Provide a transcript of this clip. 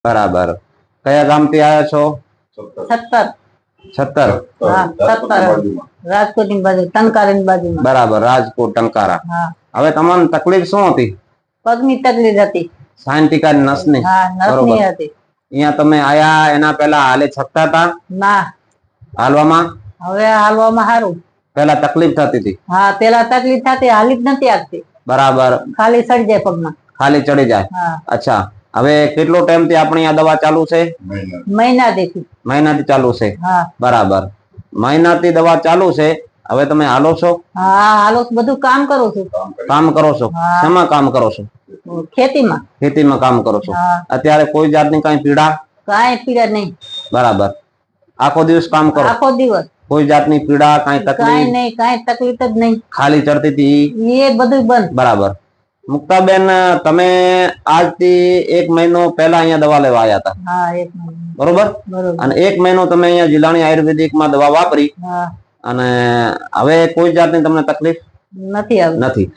બરાબર. કયા ગામથી આવ્યા છો? સત્તર. 76. હા, 70 રાજકોટની બાજુ, ટંકારાની બાજુમાં. બરાબર, રાજકોટ ટંકારા. હા. હવે તમને તકલીફ શું હતી? પગની તકલીફ હતી. સાયન્ટિકાની નસની. હા, નસની બરોબર. હતી. અહીંયા તમે આયા એના પહેલા હાલે શકતા હતા? ના. હાલવામાં? હવે હાલવામાં સારું. પહેલા તકલીફ થતી હતી? હા, પેલા તકલીફ થતી, હાલી જ નથી આવતી. બરાબર. ખાલી ચડી જાય પગમાં. ખાલી ચડી જાય. હા. અચ્છા, હવે કેટલો ટાઈમ થી આપણી આ દવા ચાલુ છે? મહિનાથી ચાલુ છે. હા. બરાબર, મહિનાથી દવા ચાલુ છે. હવે તમે હાલો છો? હા, હાલો, બધું કામ કરું છું. કામ કરો છો? હા. શેમાં કામ કરો છો? ખેતીમાં. ખેતીમાં કામ કરો છો? હા. અત્યારે કોઈ જાતની કઈ પીડા? કાંઈ પીડા નહીં. બરાબર. આખો દિવસ કામ કરો? આખો દિવસ. કોઈ જાતની પીડા, કાંઈ તકલીફ? કાંઈ નહીં, કાંઈ તકલીફ જ નહીં. ખાલી ચડતી હતી એ બધું બંધ. બરાબર. મુક્તાબેન, તમે આજથી 1 મહિનો પહેલા અહીંયા દવા લેવા આવ્યા હતા? હા, 1 મહિનો. બરોબર. બરોબર. અને 1 મહિનો તમે અહીંયા જિલ્લાની આયુર્વેદિકમાં દવા વાપરી. હા. અને હવે કોઈ જાતની તમને તકલીફ નથી આવી. નથી.